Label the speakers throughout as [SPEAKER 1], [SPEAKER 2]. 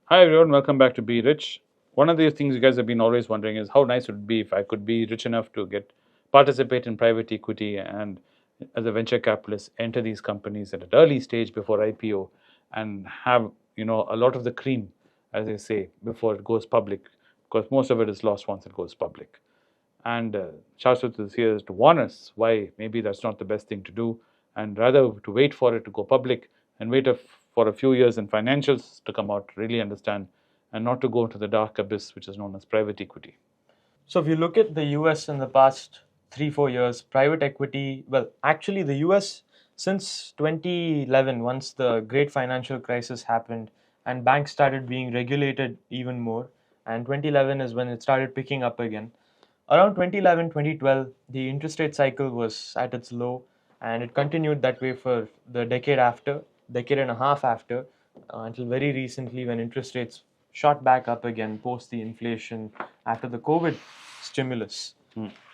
[SPEAKER 1] Hi everyone, welcome back to Be Rich. One of the things you guys have been always wondering is how nice it would be if I could be rich enough to get participate in private equity and as a venture capitalist enter these companies at an early stage before IPO and have a lot of the cream, as they say, before it goes public, because most of it is lost once it goes public. And Shashwat is here to warn us why maybe that's not the best thing to do, and rather to wait for it to go public and for a few years and financials to come out, really understand, and not to go into the dark abyss which is known as private equity.
[SPEAKER 2] So if you look at the US in the past 3-4 years, private equity, well, actually the US since 2011, once the great financial crisis happened and banks started being regulated even more, and 2011 is when it started picking up again. Around 2011, 2012, the interest rate cycle was at its low, and it continued that way for the decade and a half after, until very recently when interest rates shot back up again post the inflation after the COVID stimulus.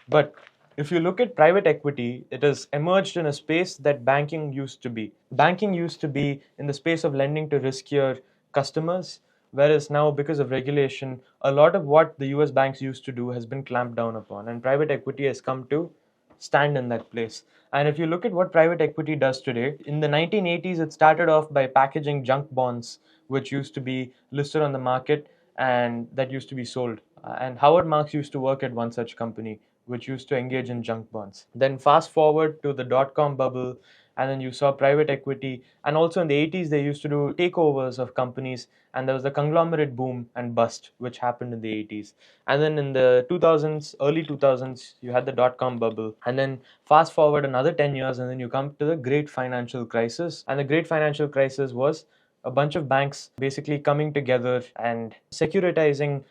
[SPEAKER 2] But if you look at private equity, it has emerged in a space that banking used to be. Banking used to be in the space of lending to riskier customers, whereas now, because of regulation, a lot of what the US banks used to do has been clamped down upon, and private equity has come to stand in that place. And if you look at what private equity does today, in the 1980s, it started off by packaging junk bonds, which used to be listed on the market and that used to be sold. And Howard Marks used to work at one such company, which used to engage in junk bonds. Then fast forward to the dot-com bubble, and then you saw private equity. And also in the 80s, they used to do takeovers of companies, and there was the conglomerate boom and bust, which happened in the 80s. And then in the 2000s, early 2000s, you had the dot-com bubble. And then fast forward another 10 years, and then you come to the great financial crisis. And the great financial crisis was a bunch of banks basically coming together and securitizing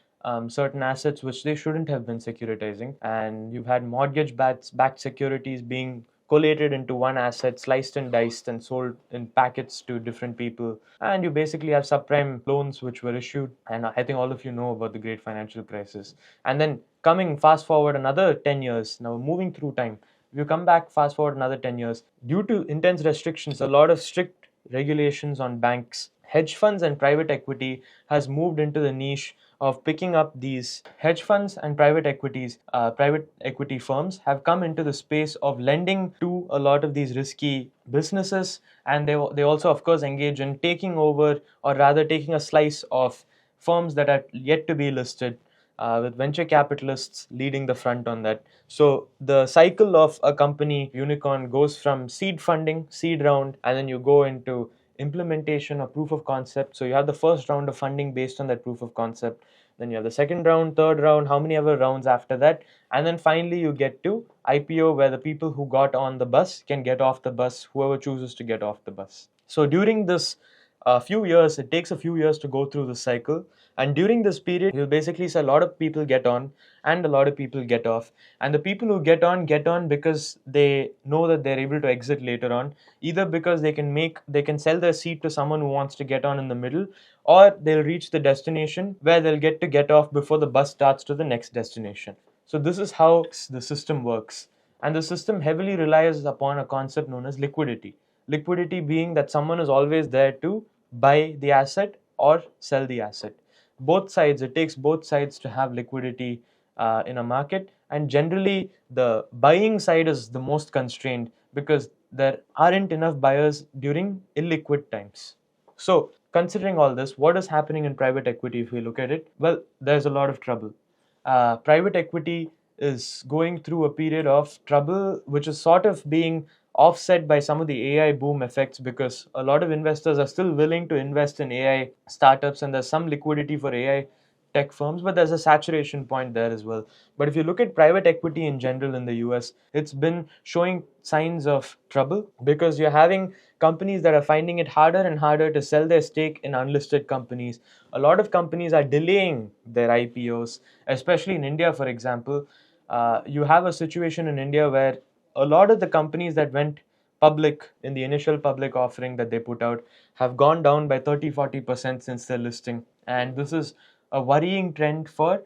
[SPEAKER 2] certain assets which they shouldn't have been securitizing. And you've had backed securities being collated into one asset, sliced and diced, and sold in packets to different people. And you basically have subprime loans which were issued. And I think all of you know about the great financial crisis. And then coming fast forward another 10 years, now moving through time, if you come back fast forward another 10 years, due to intense restrictions, a lot of strict regulations on banks, hedge funds and private equity has moved into the niche of picking up these hedge funds and private equity firms have come into the space of lending to a lot of these risky businesses, and they also of course engage in taking over, or rather taking a slice of firms that are yet to be listed, with venture capitalists leading the front on that. So the cycle of a company unicorn goes from seed funding, seed round, and then you go into implementation or proof of concept. So you have the first round of funding based on that proof of concept. Then you have the second round, third round, how many ever rounds after that. And then finally you get to IPO, where the people who got on the bus can get off the bus, whoever chooses to get off the bus. So during this few years, it takes a few years to go through the cycle. And during this period, you'll basically see a lot of people get on and a lot of people get off. And the people who get on because they know that they're able to exit later on, either because they can sell their seat to someone who wants to get on in the middle, or they'll reach the destination where they'll get to get off before the bus starts to the next destination. So this is how the system works. And the system heavily relies upon a concept known as liquidity. Liquidity being that someone is always there to buy the asset or sell the asset. Both sides, it takes both sides to have liquidity in a market. And generally, the buying side is the most constrained because there aren't enough buyers during illiquid times. So, considering all this, what is happening in private equity if we look at it? Well, there's a lot of trouble. Private equity is going through a period of trouble, which is sort of being offset by some of the AI boom effects, because a lot of investors are still willing to invest in AI startups, and there's some liquidity for AI tech firms, but there's a saturation point there as well. But if you look at private equity in general in the US, it's been showing signs of trouble because you're having companies that are finding it harder and harder to sell their stake in unlisted companies. A lot of companies are delaying their IPOs, especially in India, for example. You have a situation in India where a lot of the companies that went public in the initial public offering that they put out have gone down by 30-40% since their listing. And this is a worrying trend for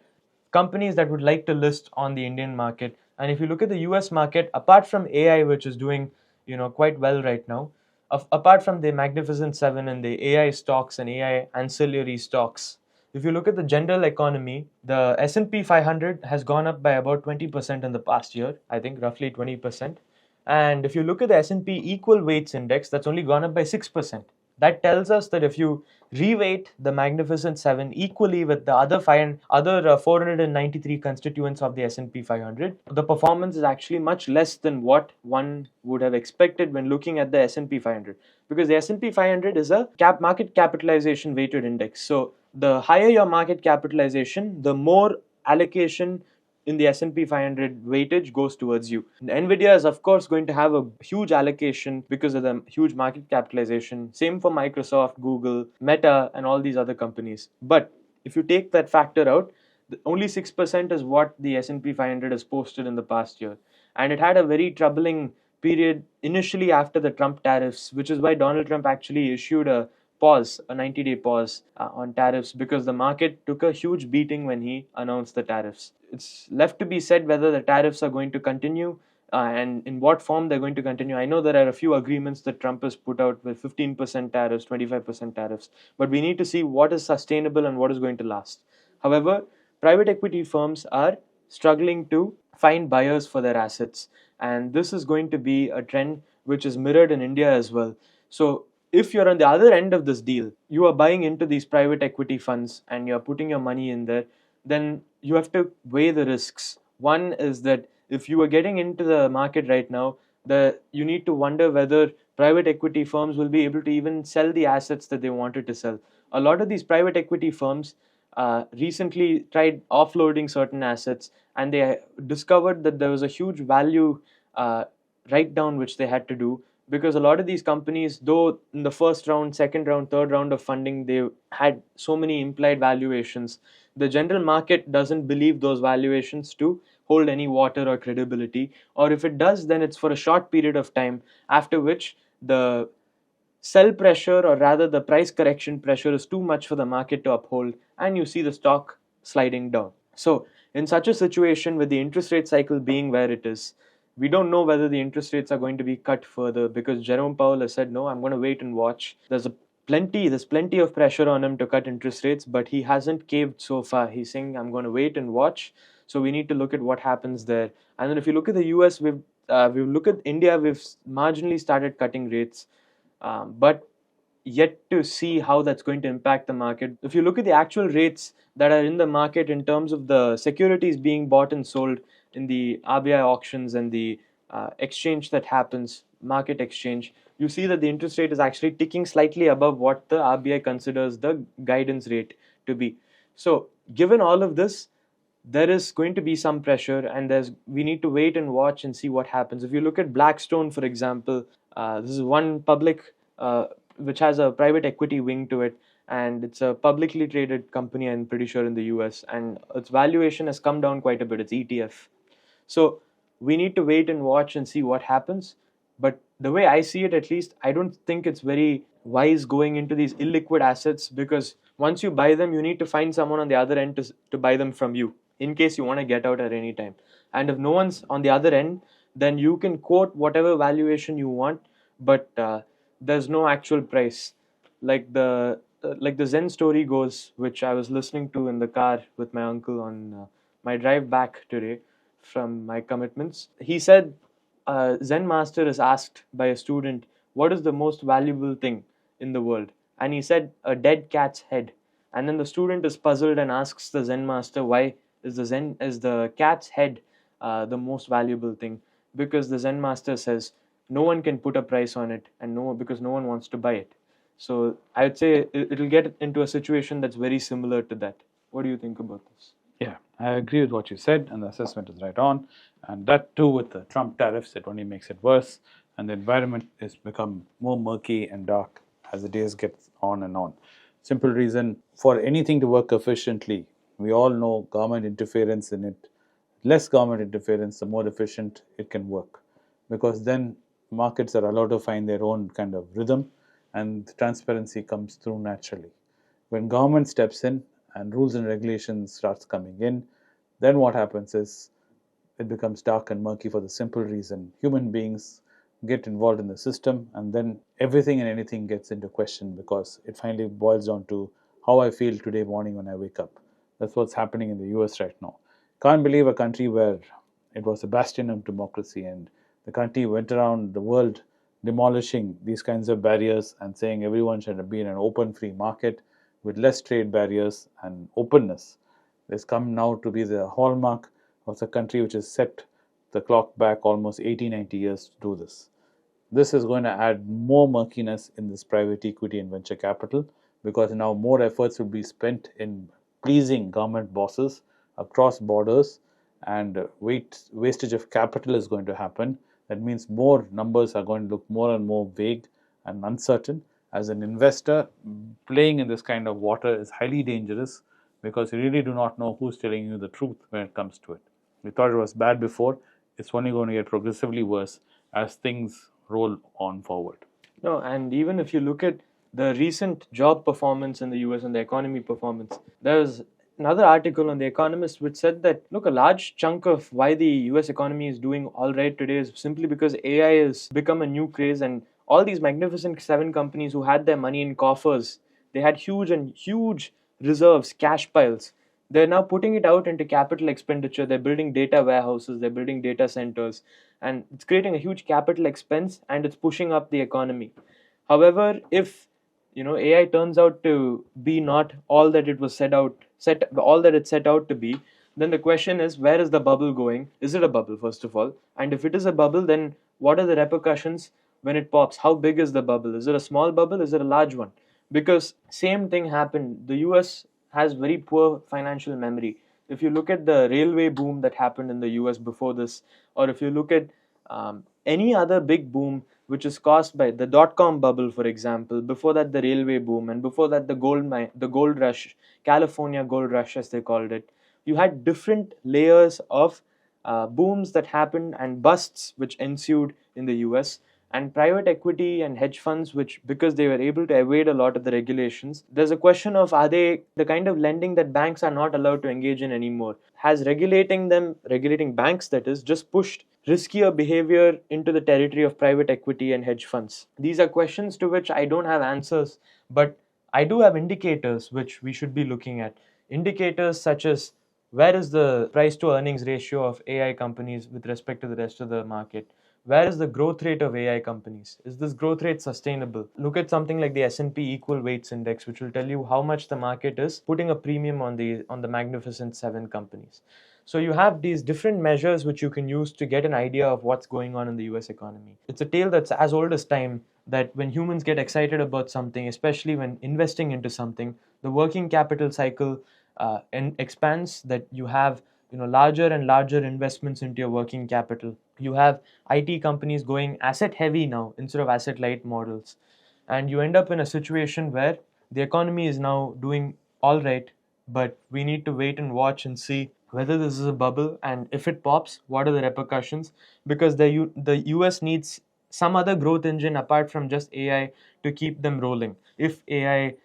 [SPEAKER 2] companies that would like to list on the Indian market. And if you look at the US market, apart from AI, which is doing quite well right now, apart from the Magnificent Seven and the AI stocks and AI ancillary stocks, if you look at the general economy, the S&P 500 has gone up by about 20% in the past year, I think roughly 20%. And if you look at the S&P Equal Weights Index, that's only gone up by 6%. That tells us that if you reweight the Magnificent Seven equally with the other 493 constituents of the S&P 500, the performance is actually much less than what one would have expected when looking at the S&P 500, because the S&P 500 is a market capitalization weighted index. So the higher your market capitalization, the more allocation in the S&P 500 weightage goes towards you. And Nvidia is of course going to have a huge allocation because of the huge market capitalization. Same for Microsoft, Google, Meta, and all these other companies. But if you take that factor out, only 6% is what the S&P 500 has posted in the past year. And it had a very troubling period initially after the Trump tariffs, which is why Donald Trump actually issued a 90-day pause on tariffs, because the market took a huge beating when he announced the tariffs. It's left to be said whether the tariffs are going to continue and in what form they're going to continue. I know there are a few agreements that Trump has put out with 15% tariffs, 25% tariffs, but we need to see what is sustainable and what is going to last. However, private equity firms are struggling to find buyers for their assets, and this is going to be a trend which is mirrored in India as well. So if you're on the other end of this deal, you are buying into these private equity funds and you're putting your money in there, then you have to weigh the risks. One is that if you are getting into the market right now, you need to wonder whether private equity firms will be able to even sell the assets that they wanted to sell. A lot of these private equity firms recently tried offloading certain assets, and they discovered that there was a huge value write down which they had to do, because a lot of these companies, though in the first round, second round, third round of funding, they had so many implied valuations, the general market doesn't believe those valuations to hold any water or credibility, or if it does, then it's for a short period of time, after which the sell pressure, or rather the price correction pressure, is too much for the market to uphold, and you see the stock sliding down. So in such a situation, with the interest rate cycle being where it is, we don't know whether the interest rates are going to be cut further, because Jerome Powell has said, no, I'm going to wait and watch. There's plenty of pressure on him to cut interest rates, but he hasn't caved so far. He's saying, I'm going to wait and watch. So we need to look at what happens there. And then if you look at the US, we look at India, we've marginally started cutting rates, but yet to see how that's going to impact the market. If you look at the actual rates that are in the market in terms of the securities being bought and sold in the RBI auctions and the exchange that happens, market exchange, you see that the interest rate is actually ticking slightly above what the RBI considers the guidance rate to be. So given all of this, there is going to be some pressure, and we need to wait and watch and see what happens. If you look at Blackstone, for example, this is one public which has a private equity wing to it, and it's a publicly traded company, I'm pretty sure, in the US, and its valuation has come down quite a bit. It's ETF. So we need to wait and watch and see what happens. But the way I see it, at least, I don't think it's very wise going into these illiquid assets, because once you buy them, you need to find someone on the other end to buy them from you, in case you want to get out at any time. And if no one's on the other end, then you can quote whatever valuation you want, but there's no actual price. Like the Zen story goes, which I was listening to in the car with my uncle on my drive back today from my commitments. He said a Zen master is asked by a student, what is the most valuable thing in the world? And he said, a dead cat's head. And then the student is puzzled and asks the Zen master, why is the cat's head the most valuable thing? Because the Zen master says no one can put a price on it, and because no one wants to buy it. So I would say it'll get into a situation that's very similar to that. What do you think about this?
[SPEAKER 1] Yeah, I agree with what you said, and the assessment is right on. And that too, with the Trump tariffs, it only makes it worse, and the environment has become more murky and dark as the days get on and on. Simple reason, for anything to work efficiently, we all know government interference in it. Less government interference, the more efficient it can work, because then markets are allowed to find their own kind of rhythm, and transparency comes through naturally. When government steps in and rules and regulations starts coming in, then what happens is it becomes dark and murky, for the simple reason human beings get involved in the system, and then everything and anything gets into question because it finally boils down to how I feel today morning when I wake up. That's what's happening in the US right now. Can't believe a country where it was a bastion of democracy and the country went around the world demolishing these kinds of barriers and saying everyone should be in an open free market with less trade barriers and openness. It's come now to be the hallmark of the country which has set the clock back almost 80, 90 years to do this. This is going to add more murkiness in this private equity and venture capital because now more efforts will be spent in pleasing government bosses across borders, and wastage of capital is going to happen. That means more numbers are going to look more and more vague and uncertain. As an investor, playing in this kind of water is highly dangerous because you really do not know who's telling you the truth when it comes to it. We thought it was bad before, it's only going to get progressively worse as things roll on forward.
[SPEAKER 2] No, and even if you look at the recent job performance in the US and the economy performance, there's another article on The Economist which said that, look, a large chunk of why the US economy is doing all right today is simply because AI has become a new craze, and all these magnificent seven companies who had their money in coffers, they had huge reserves, cash piles. They're now putting it out into capital expenditure. They're building data warehouses, they're building data centers, and it's creating a huge capital expense and it's pushing up the economy. However, if AI turns out to be not all that it was set out to be, then the question is, where is the bubble going? Is it a bubble, first of all? And if it is a bubble, then what are the repercussions when it pops? How big is the bubble? Is it a small bubble? Is it a large one? Because same thing happened. The US has very poor financial memory. If you look at the railway boom that happened in the US before this, or if you look at any other big boom which is caused by the dot-com bubble, for example, before that the railway boom, and before that the gold rush, California gold rush as they called it, you had different layers of booms that happened and busts which ensued in the US, and private equity and hedge funds, which, because they were able to evade a lot of the regulations, there's a question of, are they the kind of lending that banks are not allowed to engage in anymore? Has regulating banks, that is, just pushed riskier behavior into the territory of private equity and hedge funds? These are questions to which I don't have answers, but I do have indicators which we should be looking at. Indicators such as, where is the price to earnings ratio of AI companies with respect to the rest of the market? Where is the growth rate of AI companies? Is this growth rate sustainable? Look at something like the S&P Equal Weights Index, which will tell you how much the market is putting a premium on the magnificent seven companies. So you have these different measures which you can use to get an idea of what's going on in the US economy. It's a tale that's as old as time, that when humans get excited about something, especially when investing into something, the working capital cycle expands, that you have larger and larger investments into your working capital. You have IT companies going asset heavy now instead of asset light models, and you end up in a situation where the economy is now doing all right, but we need to wait and watch and see whether this is a bubble, and if it pops, what are the repercussions, because the US needs some other growth engine apart from just AI to keep them rolling. If AI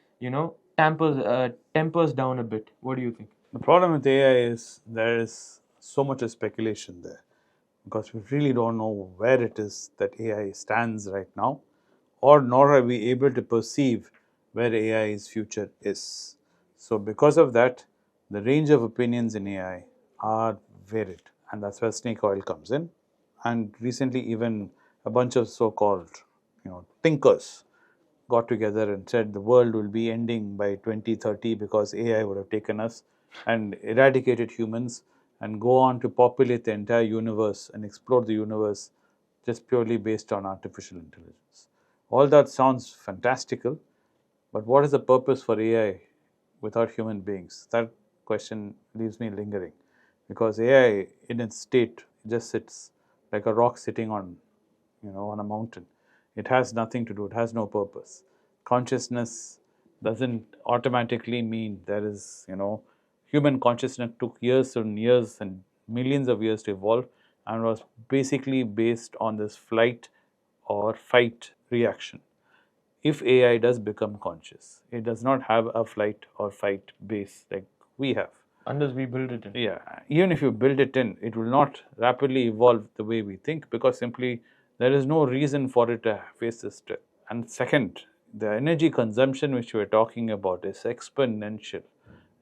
[SPEAKER 2] tempers down a bit, what do you think?
[SPEAKER 1] The problem with AI is there is so much of speculation there because we really don't know where it is that AI stands right now, or nor are we able to perceive where AI's future is. So, because of that, the range of opinions in AI are varied, and that's where snake oil comes in. And recently, even a bunch of so-called, thinkers got together and said the world will be ending by 2030 because AI would have taken us and eradicated humans and go on to populate the entire universe and explore the universe just purely based on artificial intelligence. All that sounds fantastical, but what is the purpose for AI without human beings? That question leaves me lingering because AI in its state just sits like a rock sitting on a mountain. It has nothing to do, it has no purpose. Consciousness doesn't automatically mean there is, human consciousness took years and years and millions of years to evolve and was basically based on this flight or fight reaction. If AI does become conscious, it does not have a flight or fight base like we have.
[SPEAKER 2] Unless we build it in.
[SPEAKER 1] Yeah, even if you build it in, it will not rapidly evolve the way we think because simply There is no reason for it to face this threat. And second, the energy consumption which we're talking about is exponential.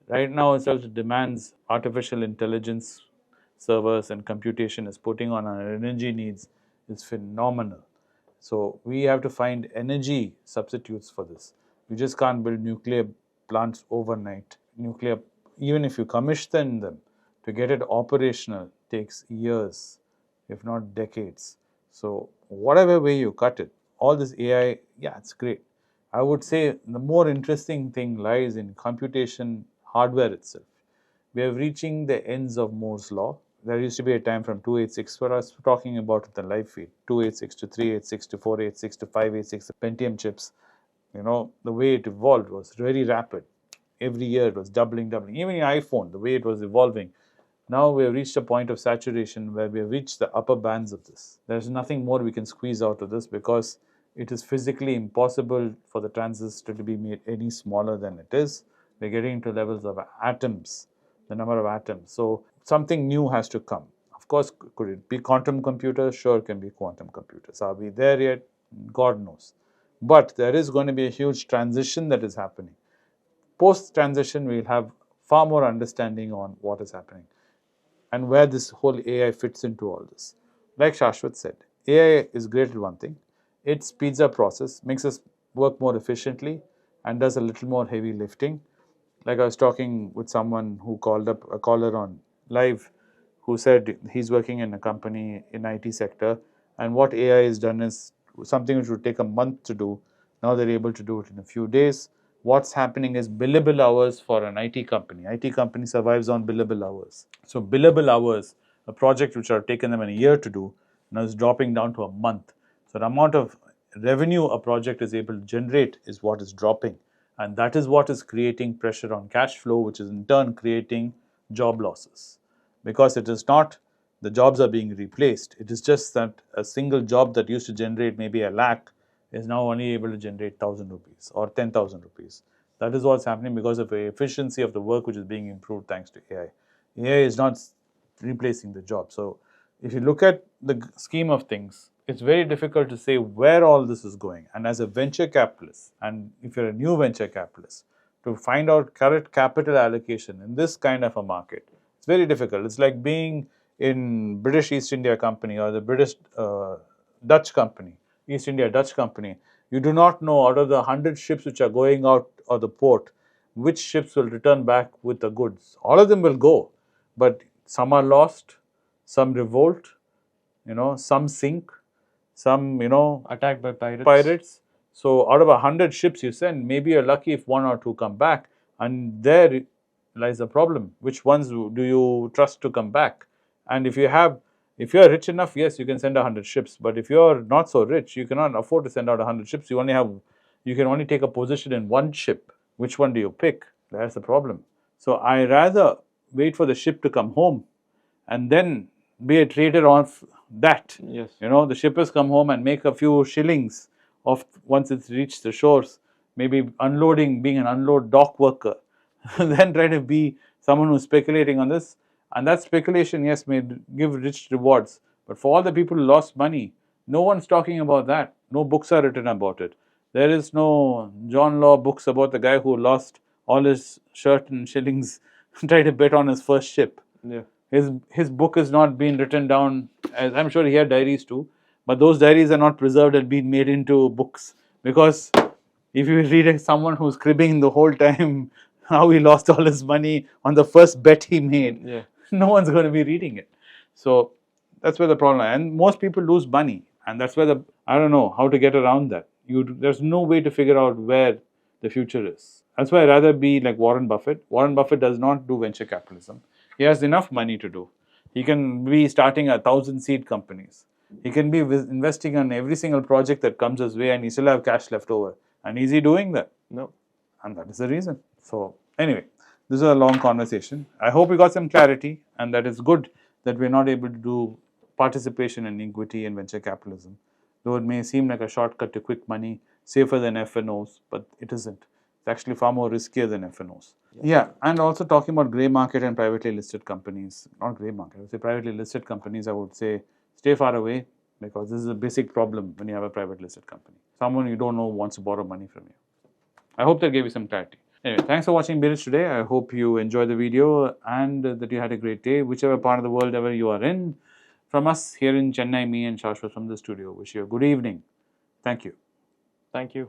[SPEAKER 1] Right now itself it demands artificial intelligence servers and computation is putting on our energy needs is phenomenal. So we have to find energy substitutes for this. We just can't build nuclear plants overnight. Nuclear, even if you commission them, to get it operational takes years, if not decades. So whatever way you cut it, all this AI, yeah, it's great. I would say the more interesting thing lies in computation hardware itself. We are reaching the ends of Moore's law. There used to be a time from 286 for us talking about the live feed, 286 to 386 to 486 to 586, the Pentium chips. The way it evolved was very rapid. Every year it was doubling. Even the iPhone, the way it was evolving. Now we have reached a point of saturation where we have reached the upper bands of this. There's nothing more we can squeeze out of this because it is physically impossible for the transistor to be made any smaller than it is. We're getting into levels of atoms, the number of atoms. So something new has to come. Of course, could it be quantum computers? Sure, it can be quantum computers. Are we there yet? God knows. But there is going to be a huge transition that is happening. Post-transition, we'll have far more understanding on what is happening and where this whole AI fits into all this. Like Shashwat said, AI is great at one thing. It speeds up process, makes us work more efficiently, and does a little more heavy lifting. Like I was talking with someone who called up, a caller on live, who said he's working in a company in IT sector, and what AI has done is something which would take a month to do. Now they're able to do it in a few days. What's happening is billable hours for an IT company. IT company survives on billable hours. So billable hours, a project which have taken them a year to do, now is dropping down to a month. So the amount of revenue a project is able to generate is what is dropping. And that is what is creating pressure on cash flow, which is in turn creating job losses. Because it is not the jobs are being replaced. It is just that a single job that used to generate maybe a lakh is now only able to generate 1,000 rupees or 10,000 rupees. That is what's happening because of the efficiency of the work which is being improved thanks to AI. AI is not replacing the job. So if you look at the scheme of things, it's very difficult to say where all this is going. And as a venture capitalist, and if you're a new venture capitalist, to find out correct capital allocation in this kind of a market, it's very difficult. It's like being in British East India Company or the British Dutch company, East India Dutch company. You do not know out of the 100 ships which are going out of the port, which ships will return back with the goods. All of them will go, but some are lost, some revolt, some sink, some,
[SPEAKER 2] Attacked by pirates.
[SPEAKER 1] So out of 100 ships you send, maybe you're lucky if one or two come back. And there lies the problem. Which ones do you trust to come back? And if you're rich enough, yes, you can send 100 ships. But if you're not so rich, you cannot afford to send out 100 ships. You can only take a position in one ship. Which one do you pick? That's the problem. So I rather wait for the ship to come home and then be a trader of that.
[SPEAKER 2] Yes.
[SPEAKER 1] The shippers come home and make a few shillings of once it's reached the shores, maybe unloading, being an unload dock worker, then try to be someone who's speculating on this. And that speculation, yes, may give rich rewards. But for all the people who lost money, no one's talking about that. No books are written about it. There is no John Law books about the guy who lost all his shirt and shillings trying to bet on his first ship.
[SPEAKER 2] Yeah.
[SPEAKER 1] His book has not been written down. As I'm sure he had diaries too, but those diaries are not preserved and been made into books, because if you read someone who's cribbing the whole time how he lost all his money on the first bet he made,
[SPEAKER 2] Yeah.
[SPEAKER 1] no one's going to be reading it. So that's where the problem is. And most people lose money, and that's where I don't know how to get around that. There's no way to figure out where the future is. That's why I'd rather be like Warren Buffett. Warren Buffett does not do venture capitalism. He has enough money to do. He can be starting 1,000 seed companies. He can be investing on every single project that comes his way, and he still have cash left over. And is he doing that?
[SPEAKER 2] No.
[SPEAKER 1] And that is the reason. So anyway, this is a long conversation. I hope we got some clarity, and that it's good that we're not able to do participation in equity and venture capitalism. Though it may seem like a shortcut to quick money, safer than FNOs, but it isn't. It's actually far more riskier than FNOs. Yeah, and also talking about grey market and privately listed companies. Not grey market, I would say privately listed companies, I would say stay far away. because this is a basic problem when you have a private listed company. Someone you don't know wants to borrow money from you. I hope that gave you some clarity. Anyway, thanks for watching Be Rich today. I hope you enjoyed the video and that you had a great day, whichever part of the world ever you are in. From us here in Chennai, me and Shashwat from the studio, wish you a good evening. Thank you.
[SPEAKER 2] Thank you.